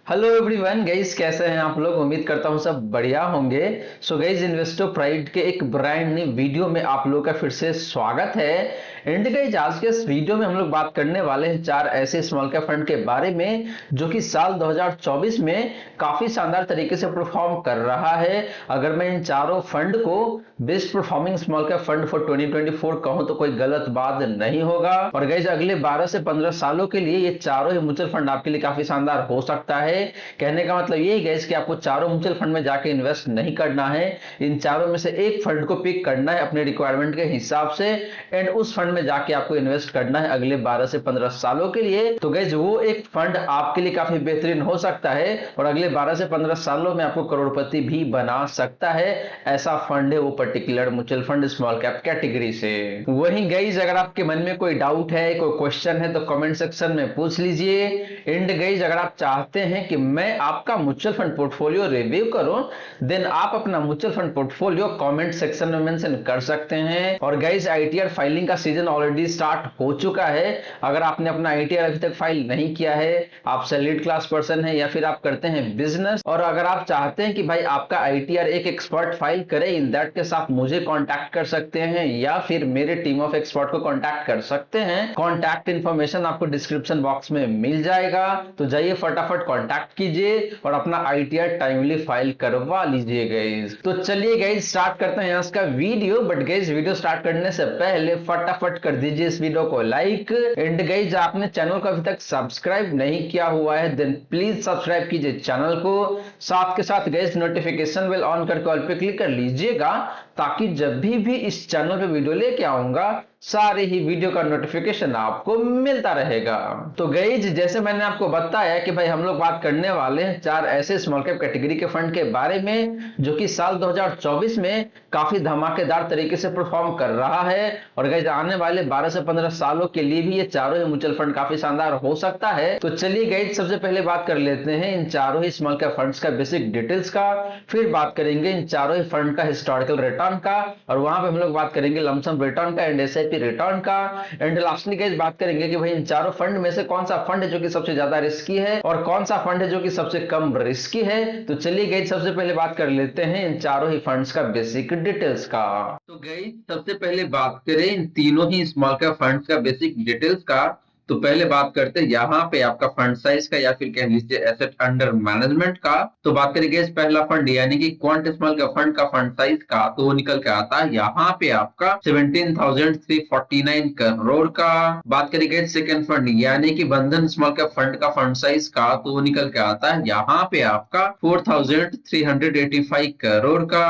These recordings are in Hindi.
हेलो एवरीवन गाइस, कैसे हैं आप लोग। उम्मीद करता हूं सब बढ़िया होंगे। सो गाइस, इन्वेस्टो प्राइड के एक ब्रांड न्यू वीडियो में आप लोगों का फिर से स्वागत है। एंड गाइस, आज के इस वीडियो में हम लोग बात करने वाले हैं चार ऐसे स्मॉल कैप फंड के बारे में जो कि साल 2024 में काफी शानदार तरीके से परफॉर्म कर रहा है। अगर मैं इन चारों फंड को best performing small cap fund for 2024 कहूं तो कोई गलत बात नहीं होगा। और गाइस, अगले 12 से 15 सालों के लिए ये चारों ही म्यूचुअल फंड आपके लिए काफी शानदार हो सकता है। कहने का मतलब ये है कि आपको चारों म्यूचुअल फंड में जाके इन्वेस्ट नहीं करना है। इन चारों में से एक फंड को पिक करना है अपने रिक्वायरमेंट के हिसाब से, एंड उस फंड में जाके आपको इन्वेस्ट करना है अगले 12 से 15 सालों के लिए। तो गाइस, वो एक फंड आपके लिए काफी बेहतरीन हो सकता है और अगले 12 से 15 सालों में आपको करोड़पति भी बना सकता है। ऐसा फंड है वो particular mutual fund small cap category से। वहीं गाइस, अगर आपके मन में कोई डाउट है, कोई क्वेश्चन है तो कमेंट सेक्शन में पूछ लीजिए। एंड गाइस, अगर आप चाहते हैं कि मैं आपका म्यूचुअल फंड पोर्टफोलियो रिव्यू करूं, देन आप अपना mutual fund portfolio comment section में मेंशन कर सकते हैं। और गाइस, आईटीआर फाइलिंग का सीजन ऑलरेडी स्टार्ट हो चुका है। अगर आपने अपना आईटीआर अभी तक फाइल नहीं किया है, आप सैलरीड क्लास पर्सन है या फिर आप करते हैं बिजनेस, और अगर आप चाहते हैं कि भाई आपका आईटीआर एक एक्सपर्ट फाइल करे, इन दैट केस आप मुझे कांटेक्ट कर सकते हैं या फिर मेरे टीम ऑफ एक्सपर्ट को कांटेक्ट कर सकते हैं। कांटेक्ट इन्फॉर्मेशन आपको डिस्क्रिप्शन बॉक्स में मिल जाएगा, तो जाइए फटाफट कांटेक्ट कीजिए और अपना आईटीआर टाइमली फाइल करवा लीजिए गाइस। तो चलिए गाइस, स्टार्ट करते हैं आज का video. But guys, video start करने से पहले फटाफट कर दीजिए इस वीडियो को लाइक। एंड गाइस, आपने चैनल को अभी तक सब्सक्राइब नहीं किया हुआ है, देन प्लीज सब्सक्राइब कीजिए चैनल को। साथ के साथ गाइस, नोटिफिकेशन बेल ऑन करके ऑल पे क्लिक कर लीजिएगा, ताकि जब भी इस चैनल पे वीडियो लेके आऊंगा सारे ही वीडियो का नोटिफिकेशन आपको मिलता रहेगा। तो गाइस, जैसे मैंने आपको बताया कि भाई हम लोग बात करने वाले हैं चार ऐसे स्मॉल कैप कैटेगरी के फंड के बारे में जो कि साल 2024 में काफी धमाकेदार तरीके से परफॉर्म कर रहा है। और गाइस, आने वाले 12 से 15 सालों के लिए भी ये चारों ही म्यूचुअल फंड काफी शानदार हो सकता है। तो चलिए गाइस, सबसे पहले बात कर लेते हैं इन चारों ही स्मॉल कैप फंड्स का बेसिक डिटेल्स का। फिर बात करेंगे इन चारों ही फंड का हिस्टोरिकल रिटर्न का, और वहां पे हम लोग बात करेंगे लमसम रिटर्न का एंड एसआईपी रिटर्न का। एंड लास्टली गाइस, बात करेंगे कि भाई इन चारों फंड में से कौन सा फंड है जो कि सबसे ज्यादा रिस्की है और कौन सा फंड है जो कि सबसे कम रिस्की है। तो चलिए गाइस, सबसे पहले बात कर लेते हैं इन चारों ही फंड्स का बेसिक डिटेल्स का। तो गाइस, सबसे पहले बात करें इन तीनों ही स्मॉल कैप फंड्स का बेसिक डिटेल्स का। तो पहले बात करते हैं यहाँ पे आपका फंड साइज का या फिर कह लीजिए एसेट अंडर मैनेजमेंट का। तो बात करेंगे इस पहला फंड यानी कि क्वांट स्मॉल कैप फंड का फंड साइज का, तो वो निकल के आता है यहाँ पे आपका 17,349 करोड़ का। बात करेंगे सेकंड फंड यानी कि बंधन स्मॉल कैप फंड का फंड साइज का, तो वो निकल के आता है यहाँ पे आपका 4,385 करोड़ का।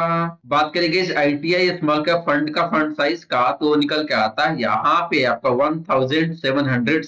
बात करेंगे आईटीआई स्मॉल कैप फंड का फंड साइज का, तो वो निकल के आता है यहाँ पे आपका 1,771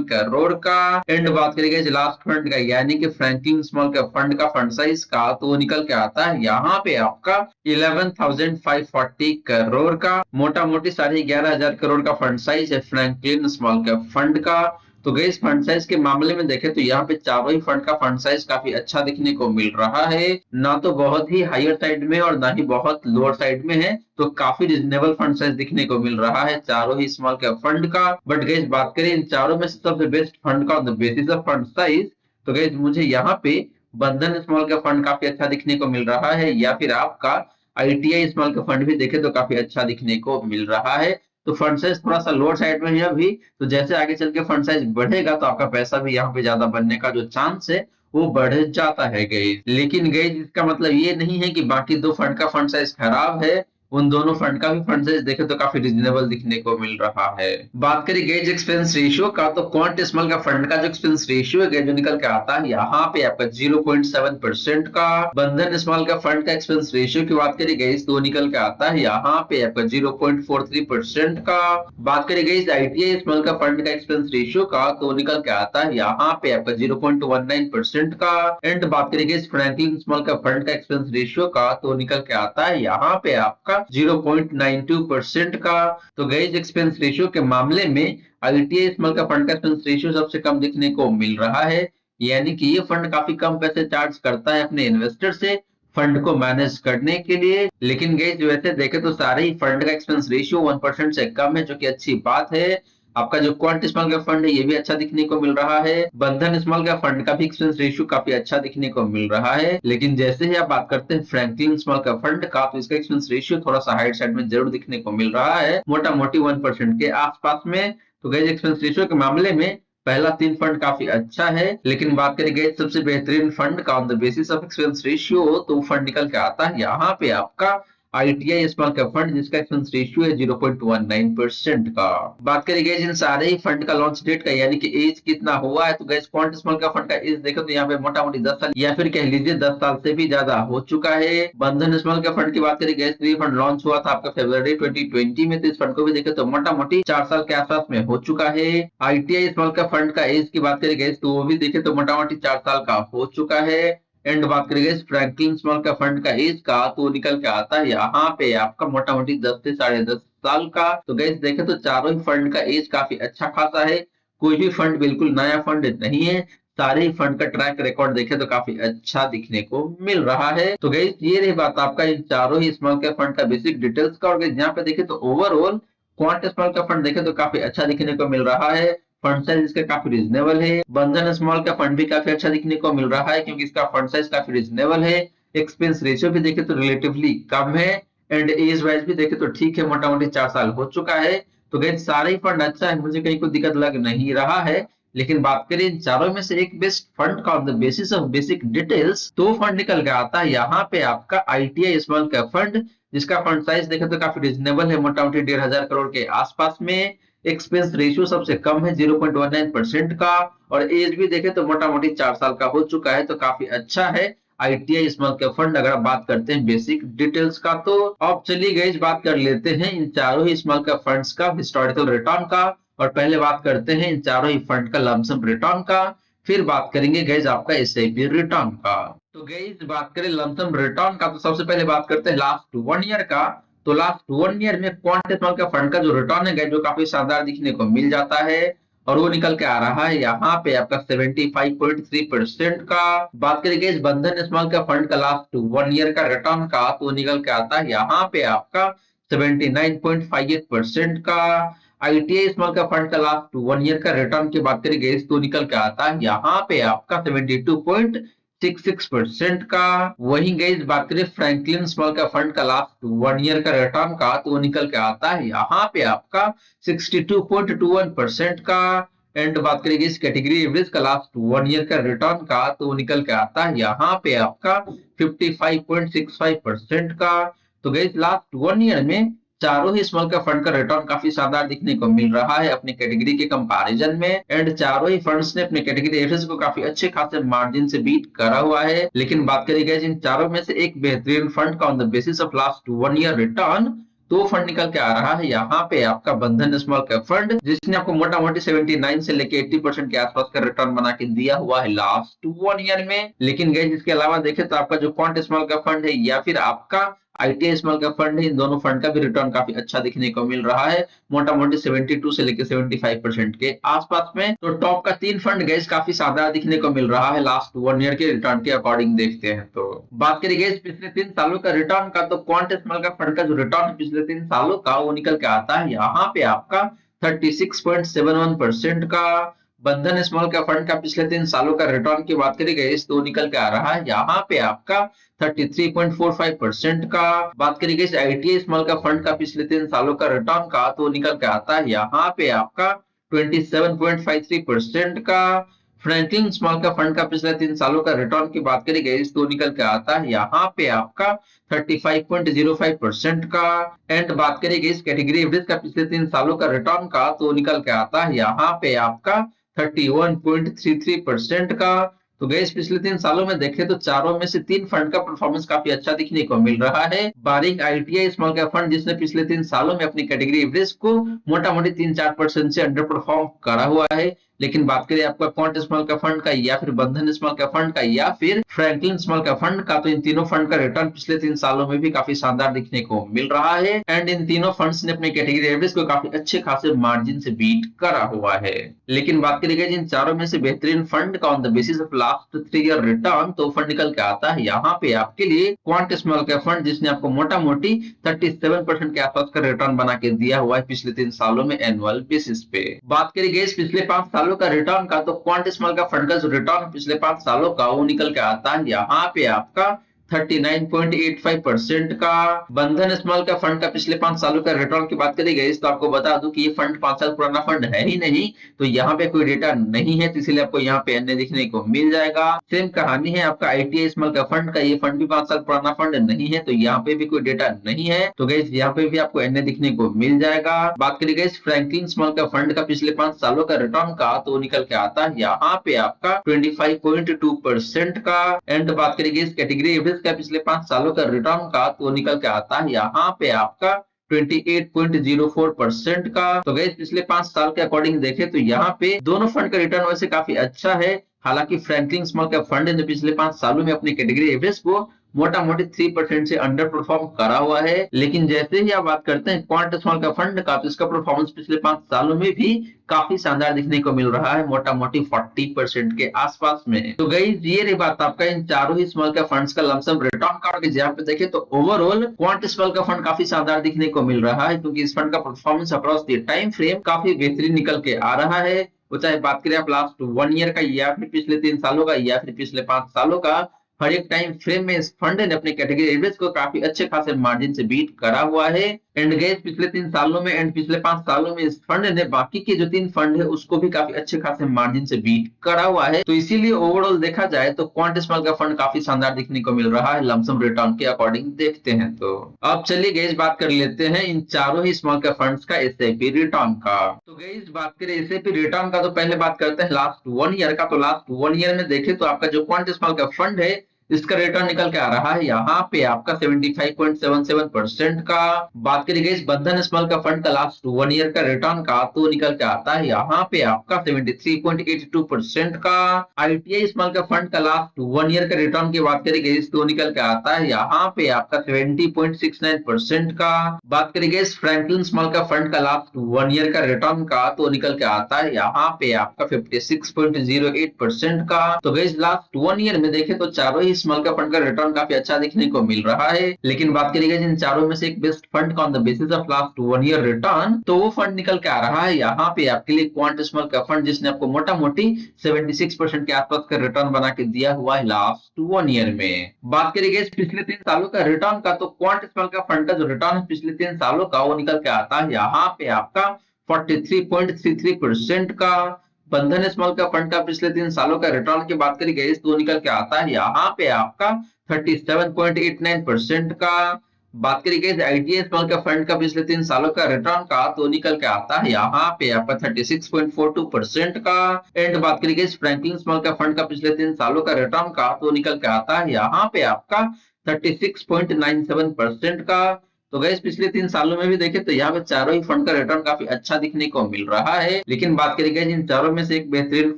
करोड़ का। एंड बात करेंगे लास्ट फंड का यानी कि फ्रैंकलिन स्मॉल कैप फंड का फंड साइज का, तो वो निकल के आता है यहाँ पे आपका 11,540 करोड़ का। मोटा मोटी 11,500 करोड़ का फंड साइज है फ्रैंकलिन स्मॉल कैप फंड का। तो गैस, फंड साइज के मामले में देखें तो यहाँ पे चारों ही फंड का फंड साइज काफी अच्छा दिखने को मिल रहा है, ना तो बहुत ही हायर साइड में और ना ही बहुत लोअर साइड में है। तो काफी रिजनेबल फंड साइज दिखने को मिल रहा है चारों ही स्मॉल कैप फंड का। बट गैस, बात करें इन चारों में से सबसे बेस्ट फंड का on the basis of fund size, तो गैस मुझे यहाँ पे बंधन स्मॉल कैप फंड काफी अच्छा दिखने को मिल रहा है, या फिर आपका आईटीआई स्मॉल कैप फंड भी देखे तो काफी अच्छा दिखने को मिल रहा है। तो फंड साइज थोड़ा सा लोअर साइड में है अभी, तो जैसे आगे चल के फंड साइज बढ़ेगा तो आपका पैसा भी यहाँ पे ज्यादा बनने का जो चांस है वो बढ़ जाता है गाइस। लेकिन गाइस, इसका मतलब ये नहीं है कि बाकी दो फंड का फंड साइज खराब है। उन दोनों फंड का भी फंड साइज देखे तो काफी रिजनेबल दिखने को मिल रहा है। बात करें गेज एक्सपेंस रेशियो का, तो क्वांट स्मॉल का फंड का जो एक्सपेंस रेशियो है जो निकल के आता है यहाँ पे आपका 0.7% का। बंधन स्मॉल का फंड का एक्सपेंस रेशियो की बात करें गई तो निकल के आता है यहाँ पे आपका 0.43% का। बात करें गई आईटीआई स्मॉल का फंड का एक्सपेंस रेशियो का, तो निकल के आता है यहाँ पे आपका 0.19% का। एंड बात करें गई फ्रैंकलिन स्मॉल का फंड का एक्सपेंस रेशियो का, तो निकल के आता है यहाँ पे आपका 0.92% का। तो गाइस, एक्सपेंस रेशियो के मामले में आईटीआई स्मॉल का फंड का एक्सपेंस रेशियो सबसे कम दिखने को मिल रहा है, यानी कि ये फंड काफी कम पैसे चार्ज करता है अपने इन्वेस्टर से फंड को मैनेज करने के लिए। लेकिन गाइस, वैसे देखे तो सारे ही फंड का एक्सपेंस रेशियो 1% से कम है, जो कि अच्छी बात है। आपका जो क्वांट स्मॉल कैप फंड है ये भी अच्छा दिखने को मिल रहा है। बंधन स्मॉल कैप फंड का भी एक्सपेंस रेशियो काफी अच्छा दिखने को मिल रहा है। लेकिन जैसे ही आप बात करते हैं फ्रैंकलिन स्मॉल कैप फंड का, तो इसका एक्सपेंस रेशियो थोड़ा सा हाइट साइड में जरूर दिखने को मिल रहा है, मोटा मोटी 1% के आसपास में। तो गाइस एक्सपेंस रेशियो के मामले में पहला 3 फंड काफी अच्छा है, लेकिन बात करें गाइस सबसे बेहतरीन फंड का on the basis of expense ratio, तो फंड निकल के आता है यहाँ पे आपका आईटीआई स्मॉल कैप फंड, जिसका एक्सपेंस रेशियो है 0.19% का। बात करें गाइस इन सारे ही फंड का लॉन्च डेट का, यानी कि एज कितना हुआ है, तो guys quant small cap fund का एज देखो तो यहाँ पे मोटा मोटी 10 साल या फिर कह लीजिए 10 साल से भी ज्यादा हो चुका है। बंधन स्मॉल कैप फंड की बात करें गाइस, तो ये फंड लॉन्च हुआ था आपका फरवरी 2020 में, तो इस फंड को भी देखे तो मोटा मोटी 4 साल के आसपास में हो चुका है। आईटीआई स्मॉल कैप फंड का एज की बात करें गाइस, तो वो भी देखे तो मोटा मोटी 4 साल का हो चुका है। एंड बात करेंगे फ्रैंकलिन स्मॉल का फंड का एज का, तो निकल के आता है यहाँ पे आपका मोटा मोटी 10 से 10.5 साल का। तो गैस देखे तो चारों ही फंड का एज काफी अच्छा खासा है, कोई भी फंड बिल्कुल नया फंड नहीं है। सारे ही फंड का ट्रैक रिकॉर्ड देखे तो काफी अच्छा दिखने को मिल रहा है। तो गैस ये रही बात आपका इन चारों ही स्मॉल कैप फंड का बेसिक डिटेल्स का। और गैस यहाँ पे देखे तो overall quant small cap fund देखे तो काफी अच्छा दिखने को मिल रहा है। फंड साइज इसका काफी रीजनेबल है। बंधन स्मॉल का फंड भी काफी अच्छा दिखने को मिल रहा है, क्योंकि इसका फंड साइज काफी रीजनेबल है। एक्सपेंस रेशियो भी देखे तो रिलेटिवली कम है। एंड एज वाइज भी देखे तो ठीक है, मोटा मोटी 4 साल हो चुका है। तो गैस सारे ही फंड अच्छा है, मुझे कहीं कोई दिक्कत लग नहीं रहा है। लेकिन बात करें इन चारों में से एक बेस्ट फंड का on the basis of basic details, तो फंड निकल के आता है यहाँ पे आपका आईटीआई स्मॉल कैप फंड, जिसका फंड साइज देखे तो काफी रीजनेबल है, मोटा मोटी 1,500 करोड़ के आसपास में। एक्सपेंस रेशियो सबसे कम है 0.19% का। और एज भी देखे तो मोटा मोटी 4 साल का हो चुका है, तो काफी अच्छा है आईटीआई स्मॉल कैप फंड। अगर आप बात करते हैं बेसिक डिटेल्स का, तो अब चलिए गाइस बात कर लेते हैं इन चारों ही स्मॉल कैप फंड्स का हिस्टोरिकल रिटर्न का। और पहले बात करते हैं इन चारों ही फंड का लमसम रिटर्न का, फिर बात करेंगे गाइस आपका एसआईपी रिटर्न का। तो गाइस बात करें लमसम रिटर्न का, तो सबसे पहले बात करते हैं लास्ट 1 ईयर का। तो लास्ट 1 ईयर में क्वांट स्मॉल कैप फंड का जो रिटर्न है जो काफी शानदार दिखने को मिल जाता है, और वो निकल के आ रहा है यहाँ पे आपका 75.3% का। बात करेंगे इस बंधन स्मॉल कैप फंड का लास्ट 1 ईयर का रिटर्न का, तो निकल के आता है यहाँ पे आपका 79.58% का। आईटीआई स्मॉल कैप फंड का लास्ट 1 ईयर का रिटर्न की बात करेंगे तो निकल के आता है यहाँ पे आपका 72.66% का। वहीं गाइस बात करें फ्रैंकलिन स्मॉल का फंड का लास्ट 1 ईयर का रिटर्न का, तो वो निकल के आता है यहाँ पे आपका 62.21% का। एंड बात करेंगे इस कैटेगरी एवरेज का लास्ट 1 ईयर का रिटर्न का, तो वो निकल के आता है यहाँ पे आपका 55.65% का। तो गाइस लास्ट 1 ईयर में चारों ही स्मॉल कैप फंड का रिटर्न काफी शानदार दिखने को मिल रहा है अपने कैटेगरी के कंपैरिजन में। एंड चारों ही फंड्स ने अपने कैटेगरी एवरेज को काफी अच्छे खासे मार्जिन से बीट करा हुआ है। लेकिन बात करी गई इन चारों में से एक बेहतरीन फंड का on the basis of last 1 year return, तो फंड निकल के आ रहा है यहाँ पे आपका बंधन स्मॉल कैप फंड, जिसने आपको मोटा मोटी 79 से लेके 80% के आसपास का रिटर्न बना के दिया हुआ है लास्ट 1 ईयर में। लेकिन गैस इसके अलावा देखें तो आपका जो क्वांट स्मॉल कैप फंड है या फिर आपका आईटीआई स्मॉल कैप फंड है, इन दोनों फंड का भी रिटर्न काफी अच्छा दिखने को मिल रहा है, मोटा मोटी 72 से लेकर 75% के आसपास में। तो टॉप का 3 फंड गैस काफी शानदार दिखने को मिल रहा है लास्ट 1 ईयर के रिटर्न के अकॉर्डिंग देखते हैं। तो बात करें गैस पिछले 3 सालों का रिटर्न का, तो क्वांट स्मॉल कैप फंड का जो रिटर्न है पिछले 3 सालों का, वो निकल के आता है यहाँ पे आपका 36.71% का। बंधन स्मॉल कैप फंड का पिछले 3 सालों का रिटर्न की बात करी गई तो निकल के आ रहा है यहाँ पे आपका 33.45% का। बात करी गई आईटीआई स्मॉल कैप फंड का पिछले 3 सालों का रिटर्न का, तो निकल के आता है यहाँ पे आपका 27.53% का। फ्रैंकलिन स्मॉल कैप फंड का पिछले 3 सालों का रिटर्न की बात करी गई तो निकल के आता है यहाँ पे आपका 35.05% का। एंड बात करी गई कैटेगरी एवरेज का पिछले 3 सालों का रिटर्न का, तो निकल के आता है यहाँ पे आपका 31.33% का। तो गैस पिछले 3 सालों में देखें तो चारों में से 3 फंड का परफॉर्मेंस काफी अच्छा दिखने को मिल रहा है, बारिंग आईटीआई स्मॉल कैप फंड जिसने पिछले 3 सालों में अपनी कैटेगरी एवरेज को मोटा मोटी 3-4% से अंडर परफॉर्म करा हुआ है। लेकिन बात करें आपका क्वांट स्मॉल कैप फंड का या फिर बंधन स्मॉल कैप फंड का या फिर फ्रैंकलिन स्मॉल कैप फंड का, तो इन तीनों फंड का रिटर्न पिछले 3 सालों में भी काफी शानदार दिखने को मिल रहा है एंड इन तीनों फंड्स ने अपने कैटेगरी एवरेज को काफी अच्छे खासे मार्जिन से बीट करा हुआ है। लेकिन बात करेंगे जिन चारों में से बेहतरीन फंड का on the basis of last 3 year return, तो फंड निकल के आता है यहाँ पे आपके लिए क्वांट स्मॉल कैप फंड, जिसने आपको मोटा मोटी 37% के आसपास का रिटर्न बना के दिया हुआ है पिछले 3 सालों में एनुअल बेसिस पे। बात करेंगे इस पिछले 5 सालों का रिटर्न का, तो क्वांट स्मॉल कैप फंड का जो रिटर्न पिछले 5 सालों का वो निकल के आता है यहाँ पे आपका 39.85% का। बंधन स्मॉल का फंड का पिछले 5 सालों का रिटर्न की बात करी गई तो आपको बता दूं कि ये फंड 5 साल पुराना फंड है ही नहीं, तो यहाँ पे कोई डेटा नहीं है, तो इसीलिए आपको यहाँ पे अन्य दिखने को मिल जाएगा। सेम कहानी है आपका ITI स्मॉल का फंड का, ये फंड भी 5 साल पुराना फंड नहीं है, तो यहाँ पे भी कोई डेटा नहीं है, तो गाइस यहाँ पे भी आपको अन्य दिखने को मिल जाएगा। बात करी गई फ्रैंकलिन स्मॉल का फंड का पिछले 5 सालों का रिटर्न का, तो निकल के आता है यहाँ पे आपका 25.2% का। एंड बात करी गई कैटेगरी एवरेज का पिछले 5 सालों का रिटर्न का, तो निकल के आता है यहाँ पे आपका 28.04% का। तो गैस पिछले 5 साल के अकॉर्डिंग देखे तो यहाँ पे दोनों फंड का रिटर्न वैसे काफी अच्छा है। हालांकि फ्रैंकलिन स्मॉल कैप फंड ने पिछले 5 सालों में अपनी कैटेगरी एवरेज को मोटा मोटी 3% से अंडर परफॉर्म करा हुआ है, लेकिन जैसे ही आप बात करते हैं क्वांट स्मॉल का फंड का, तो इसका परफॉर्मेंस पिछले 5 सालों में भी काफी शानदार दिखने को मिल रहा है, मोटा मोटी 40% के आसपास में। तो गाइस ये रही बात आपका इन चारों ही स्मॉल का फंड्स का लमसम रिटर्न का, जहां पे देखें तो ओवरऑल क्वांट स्मॉल का फंड काफी शानदार दिखने को मिल रहा है, क्योंकि इस फंड का performance across the time frame काफी बेहतरीन निकल के आ रहा है। वो चाहे बात करें आप लास्ट 1 ईयर का या फिर पिछले 3 सालों का या फिर पिछले 5 सालों का, हर एक टाइम फ्रेम में इस फंड ने अपने कैटेगरी एवरेज को काफी अच्छे खासे मार्जिन से बीट करा हुआ है। एंड गैस पिछले 3 सालों में एंड पिछले 5 सालों में इस फंड ने बाकी के जो 3 फंड है उसको भी काफी अच्छे खासे मार्जिन से बीट करा हुआ है। तो इसीलिए ओवरऑल देखा जाए तो क्वांट स्मॉल का फंड काफी शानदार दिखने को मिल रहा है लमसम रिटर्न के अकॉर्डिंग देखते हैं। तो अब चलिए गैस बात कर लेते हैं इन चारों ही स्मॉल कैप फंड्स का SIP रिटर्न का। तो गैस बात करें SIP रिटर्न का, तो पहले बात करते हैं लास्ट 1 ईयर का। तो लास्ट 1 ईयर में देखें तो आपका जो क्वांट स्मॉल कैप फंड है इसका रिटर्न निकल के आ रहा है यहाँ पे आपका 75.77% का। बात करी गई बंधन स्मॉल का फंड का लास्ट 1 ईयर का रिटर्न का, तो निकल के आता है यहाँ पे आपका 73.82% का। ITI स्मॉल का फंड का लास्ट 1 ईयर का रिटर्न की बात करी गई तो निकल के आता है यहाँ पे आपका 70.69% का। बात करी गई फ्रैंकलिन स्मॉल का फंड का लास्ट 1 ईयर का रिटर्न का, तो निकल के आता है यहाँ पे आपका 56.08% का। तो गई लास्ट 1 ईयर में देखे तो चारों ही स्मॉल कैप फंड का रिटर्न काफी अच्छा दिखने को मिल रहा है। लेकिन बात करिएगा जिन चारों में से एक बेस्ट फंड का on the basis of last 1 year return, तो वो फंड निकल के आ रहा है यहाँ पे आपके लिए क्वांट स्मॉल कैप फंड, जिसने आपको मोटा मोटी 76% के आसपास का रिटर्न बना के दिया हुआ है लास्ट 1 ईयर में। बात करिएगा पिछले 3 सालों का रिटर्न का, तो क्वांट स्मॉल कैप फंड का जो रिटर्न है पिछले 3 सालों का वो निकल के आता है यहाँ पे आपका 43.33% का। बंधन स्मॉल का फंड का पिछले 3 सालों का रिटर्न की बात करी गई तो निकल के आता है यहाँ पे आपका 37.89% का। बात करी गई ITI स्मॉल का फंड का पिछले 3 सालों का रिटर्न का, तो निकल के आता है यहाँ पे आपका 36.42% का। एंड बात करी गई फ्रैंकलिन स्मॉल का फंड का पिछले 3 सालों का रिटर्न का, तो निकल के आता है यहाँ पे आपका 36.97% का। तो गैस पिछले 3 सालों में भी देखे तो यहाँ पे चारों ही फंड का रिटर्न काफी अच्छा दिखने को मिल रहा है। लेकिन बात करी गई इन चारों में से एक बेहतरीन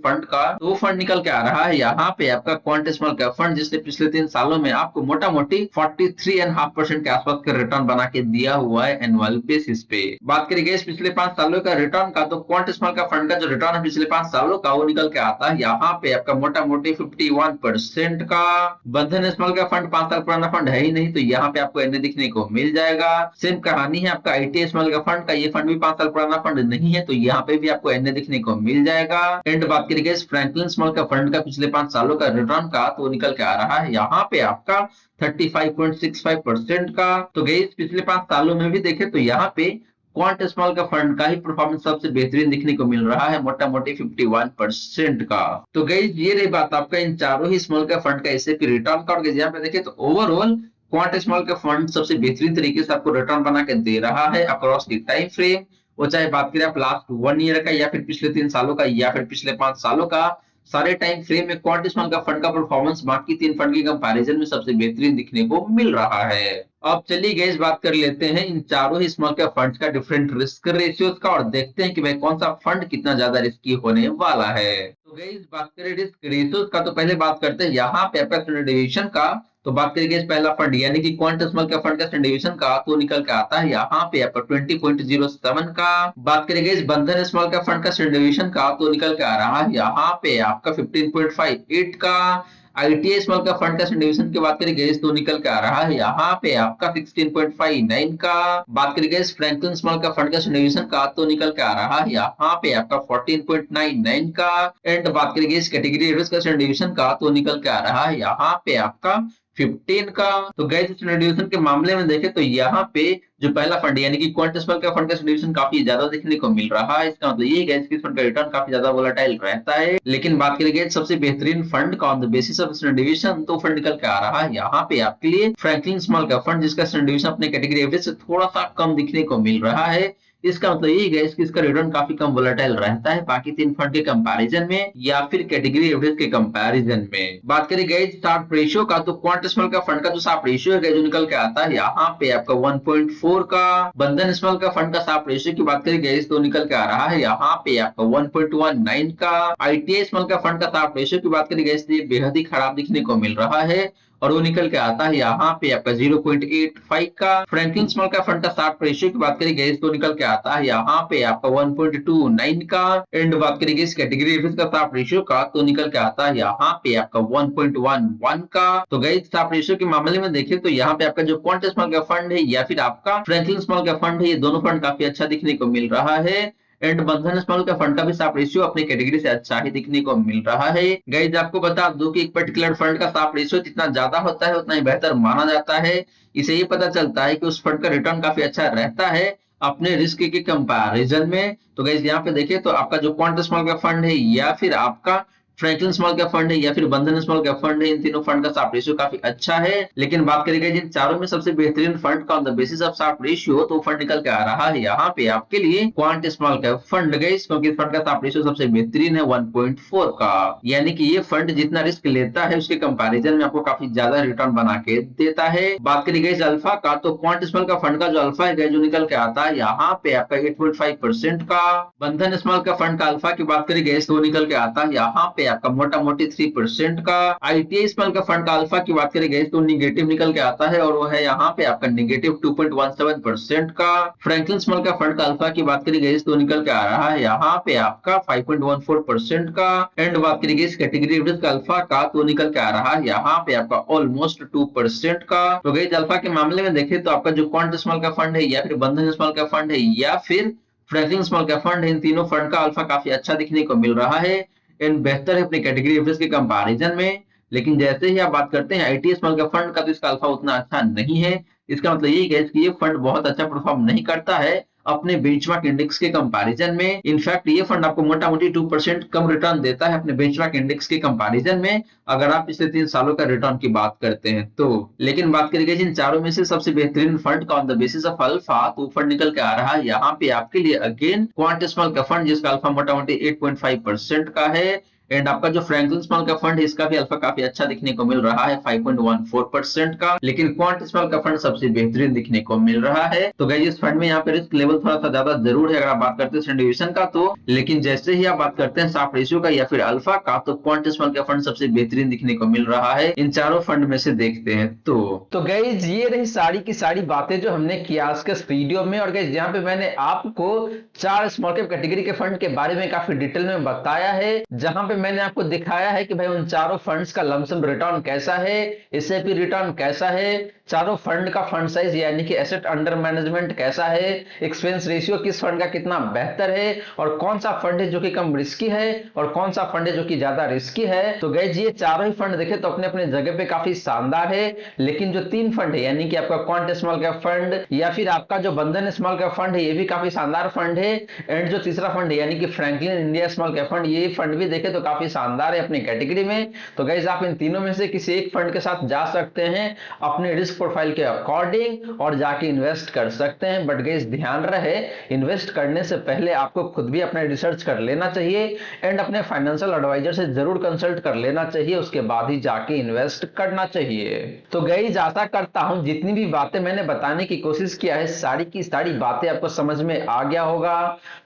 फंड का, तो वो फंड निकल के आ रहा है यहाँ पे आपका क्वांट स्मॉल कैप फंड, जिसने पिछले 3 सालों में आपको मोटा मोटी 43.5% के आसपास का रिटर्न बना के दिया हुआ है एनुअल बेसिस पे। बात करी गई पिछले 5 सालों का रिटर्न का, तो क्वांट स्मॉल का फंड का जो रिटर्न है पिछले 5 सालों का वो निकल के आता है यहाँ पे आपका मोटा मोटी 51% का। बंधन स्मॉल का फंड 5 साल पुराना फंड है ही नहीं, तो यहाँ पे आपको एनए दिखने को मिल जाएगा। सेम कहानी है आपका ITI स्मॉल का फंड का, ये फंड भी 5 साल पुराना फंड नहीं है, तो यहाँ पे भी आपको एनए दिखने को मिल जाएगा। एंड बात करी गई फ्रैंकलिन स्मॉल का फंड का पिछले 5 सालों का रिटर्न का, तो निकल के आ रहा है यहाँ पे आपका 35.65% का। तो गई पिछले 5 सालों में भी देखे तो यहाँ पे क्वांट स्मॉल का फंड का ही परफॉर्मेंस सबसे बेहतरीन दिखने को मिल रहा है, मोटा मोटी 51% का। तो गई ये रही बात आपका इन चारों ही स्मॉल का फंड का SIP रिटर्न का। और यहाँ पे देखे तो ओवरऑल क्वांट स्मॉल का फंड सबसे बेहतरीन तरीके से आपको रिटर्न बना के दे रहा है अक्रॉस द टाइम फ्रेम। वो चाहे बात करें आप लास्ट 1 ईयर का या फिर पिछले 3 सालों का या फिर पिछले 5 सालों का, सारे टाइम फ्रेम में क्वांट स्मॉल का फंड का परफॉर्मेंस बाकी 3 फंड के कंपैरिजन में सबसे बेहतरीन दिखने को मिल रहा है। अब चलिए गाइस बात कर लेते हैं इन चारों ही स्मॉल कैप फंड्स का डिफरेंट रिस्क रेशियोज का और देखते हैं कि भाई कौन सा फंड कितना ज्यादा रिस्की होने वाला है। तो गाइस बात करें रिस्क रेशियोज का तो पहले बात करते हैं यहाँ पे आपका स्टैंडर्ड डेविएशन का। तो बात करेंगे इस पहला फंड यानी कि क्वांट स्मॉल कैप फंड का स्टैंडर्ड डेविएशन का तो निकल के आता है यहाँ पे आपका 20.07 का। बात करेंगे इस बंधन स्मॉल कैप फंड का स्टैंडर्ड डेविएशन का तो निकल के आ रहा है यहाँ पे आपका 15.58 का। आईटीआई स्मॉल का फंड का डिवीजन की बात करेंगे तो निकल के आ रहा है यहाँ पे आपका 16.59 का। बात करेंगे फ्रैंकलिन स्मॉल का फंड का डिवीजन का तो निकल के आ रहा है यहाँ पे आपका 14.99 का। एंड बात करेंगे इस कैटेगरी रिस्क का डिवीजन का तो निकल के आ रहा है यहाँ पे आपका 15 का। तो गैस डिस्ट्रीब्यूशन के मामले में देखें तो यहाँ पे जो पहला फंड यानी कि क्वांटस्मल का फंड का डिस्ट्रीब्यूशन काफी ज्यादा देखने को मिल रहा है। इसका मतलब ये गैस कि इस फंड का रिटर्न काफी ज्यादा वोलेटाइल रहता है। लेकिन बात करें गैस सबसे बेहतरीन फंड का on the basis of distribution तो फंड निकल के आ रहा है यहाँ पे आपके लिए फ्रैंकलिन स्मॉल का फंड जिसका डिस्ट्रीब्यूशन अपने कैटेगरी एवरेज से थोड़ा सा कम दिखने को मिल रहा है। इसका मतलब यही है कि इसका रिटर्न काफी कम वोलेटाइल रहता है बाकी तीन फंड के कंपैरिजन में या फिर कैटेगरी एवरेज के कंपैरिजन में। बात करें गाइस शार्प रेशियो का तो क्वांट स्मॉल का फंड का जो शार्प रेशियो है जो निकल के आता है यहाँ पे आपका 1.4 का। बंधन स्मॉल का फंड का शार्प रेशियो की बात करें गाइस तो निकल के आ रहा है यहाँ पे आपका 1.19 का। आईटीआई स्मॉल का फंड का शार्प रेशियो की बात करें गाइस तो ये बेहद ही खराब दिखने को मिल रहा है और वो निकल के आता है यहाँ पे आपका 0.85 का। फ्रैंकलिन स्मॉल का फंड का शार्प रेशियो की बात करेंगे तो निकल के आता है यहाँ पे आपका 1.29 का। एंड बात करेंगे इस कैटेगरी एवरेज का शार्प रेशियो का तो निकल के आता है यहाँ पे आपका 1.11 का। तो गाइस शार्प रेशियो के मामले में देखें तो यहाँ पे आपका जो क्वांट स्मॉल का फंड है या फिर आपका फ्रैंकलिन स्मॉल का फंड है ये दोनों फंड काफी अच्छा दिखने को मिल रहा है। एंड बंधन स्मॉल का फंड का भी शार्प रेशियो अपनी कैटेगरी से अच्छा ही दिखने को मिल रहा है। गाइज आपको बता दूं कि एक पर्टिकुलर फंड का शार्प रेशियो जितना ज्यादा होता है उतना ही बेहतर माना जाता है। इसे ये पता चलता है कि उस फंड का रिटर्न काफी अच्छा रहता है अपने रिस्क के कंपैरिजन में। तो गाइज यहाँ पे देखें तो आपका जो क्वांट स्मॉल का फंड है या फिर आपका फ्रैंकलिन स्मॉल का फंड है या फिर बंधन स्मॉल का फंड है इन तीनों फंड का शार्प रेशियो काफी अच्छा है। लेकिन बात करेंगे जिन चारों में सबसे बेहतरीन फंड का on the basis of Sharpe ratio तो फंड निकल के आ रहा है यहाँ पे आपके लिए क्वांट स्मॉल का फंड गाइस क्योंकि इस फंड का शार्प रेशियो सबसे बेहतरीन है 1.4 का। यानी कि ये फंड जितना रिस्क लेता है उसके कंपैरिजन में आपको काफी ज्यादा रिटर्न बना के देता है। बात करें गाइस अल्फा का तो क्वांट स्मॉल का फंड का जो अल्फा है जो निकल के आता है यहाँ पे आपका 8.5% का। बंधन स्मॉल का फंड का अल्फा की बात करें गाइस तो निकल के आता है यहाँ पे आपका मोटा मोटी 3% का। आईटीआई स्मॉल का फंड का अल्फा की बात करें तो निगेटिव निकल के आता है और वो है यहाँ पे आपका निगेटिव 2.17% का। फ्रैंकलिन स्मॉल का फंड का अल्फा की बात करें तो निकल के आ रहा है यहाँ पे आपका 5.14% का। एंड बात करेंगे इस कैटेगरी एवरेज का अल्फा का तो निकल के आ रहा है यहाँ पे आपका ऑलमोस्ट 2% का। तो गाइस अल्फा के मामले में देखें तो आपका जो क्वांट स्मॉल का फंड है या फिर बंधन स्मॉल का फंड है या फिर फ्रैंकलिन स्मॉल का फंड है इन तीनों फंड का अल्फा काफी अच्छा दिखने को मिल रहा है एंड बेहतर है अपनी कैटेगरी एवरेज के कंपैरिजन में। लेकिन जैसे ही आप बात करते हैं आईटी स्मॉल का फंड का तो इसका अल्फा उतना अच्छा नहीं है। इसका मतलब यही है कि ये फंड बहुत अच्छा परफॉर्म नहीं करता है अपने बेंचमार्क इंडेक्स के कंपैरिजन में। इनफैक्ट ये फंड आपको मोटा मोटी 2% कम रिटर्न देता है अपने बेंचमार्क इंडेक्स के कंपैरिजन में अगर आप पिछले 3 सालों का रिटर्न की बात करते हैं तो। लेकिन बात करेंगे जिन चारों में से सबसे बेहतरीन फंड का on the basis of alpha तो फंड निकल के आ रहा है यहाँ पे आपके लिए अगेन क्वांट स्मॉल का फंड जिसका अल्फा मोटा मोटी 8.5% का है। एंड आपका जो फ्रैंकलिन स्मॉल का फंड है इसका भी अल्फा काफी अच्छा दिखने को मिल रहा है 5.14% का। लेकिन क्वांट स्मॉल का फंड सबसे बेहतरीन दिखने को मिल रहा है। तो गाइस इस फंड में यहाँ पे रिस्क लेवल थोड़ा सा ज्यादा जरूर है अगर आप बात करते हैं डिस्ट्रीब्यूशन का तो। लेकिन जैसे ही आप बात करते हैं शार्प रेशियो का या फिर अल्फा का तो क्वांट स्मॉल का फंड सबसे बेहतरीन दिखने को मिल रहा है इन चारों फंड में से देखते हैं तो गाइस ये रही सारी की सारी बातें जो हमने किया आज के वीडियो में। और गाइस यहाँ पे मैंने आपको 4 स्मॉल कैप कैटेगरी के फंड के बारे में काफी डिटेल में बताया है जहां पे मैंने आपको दिखाया है कि भाई उन चारों फंड्स का लमसम रिटर्न कैसा है, एसआईपी रिटर्न कैसा है, चारों फंड का फंड साइज यानी कि एसेट अंडर मैनेजमेंट कैसा है, एक्सपेंस रेशियो किस फंड का कितना बेहतर है और कौन सा फंड है जो कि कम रिस्की है और कौन सा फंड है जो कि ज्यादा रिस्की है। तो गाइस ये चारों ही फंड देखे तो अपने अपने जगह पे काफी शानदार है। लेकिन जो 3 फंड है यानी कि आपका क्वांट स्मॉल कैप फंड या फिर आपका जो बंधन स्मॉल कैप फंड है ये भी काफी शानदार फंड है। एंड जो तीसरा फंड है यानी कि Franklin India small cap fund ये फंड भी देखे तो काफी शानदार है अपनी कैटेगरी में। तो गाइज आप इन तीनों में से किसी एक फंड के साथ जा सकते हैं अपने रिस्क प्रोफाइल के अकॉर्डिंग और जाके इन्वेस्ट कर सकते हैं। बट गाइज ध्यान रहे, इन्वेस्ट करने से पहले आपको खुद भी अपना रिसर्च कर लेना चाहिए एंड अपने फाइनेंशियल एडवाइजर से जरूर कंसल्ट कर लेना चाहिए, उसके बाद ही जाके इन्वेस्ट करना चाहिए। तो गाइज आशा करता हूं जितनी भी बातें मैंने बताने की कोशिश किया है सारी की सारी बातें आपको समझ में आ गया होगा।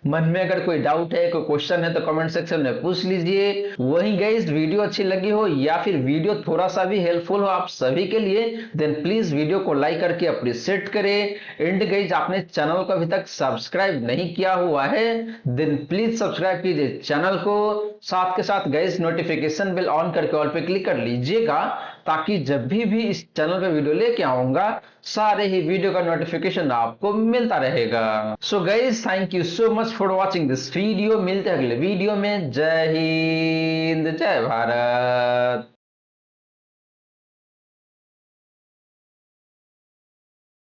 मन में अगर कोई डाउट है, कोई क्वेश्चन है तो कमेंट सेक्शन में पूछ लीजिए। वहीं गाइस वीडियो अच्छी लगी हो या फिर वीडियो थोड़ा सा भी हेल्पफुल हो आप सभी के लिए, देन प्लीज वीडियो को लाइक करके अप्रिशिएट करें। एंड गाइस आपने चैनल को अभी तक सब्सक्राइब नहीं किया हुआ है देन प्लीज सब्सक्राइब कीजिए चैनल को। साथ के साथ गाइस नोटिफिकेशन बेल ऑन करके ऑल पे क्लिक कर लीजिएगा ताकि जब भी इस चैनल पे वीडियो लेके आऊंगा सारे ही वीडियो का नोटिफिकेशन आपको मिलता रहेगा। So guys thank you so much for watching this video. मिलते हैं अगले वीडियो में। जय हिंद, जय भारत।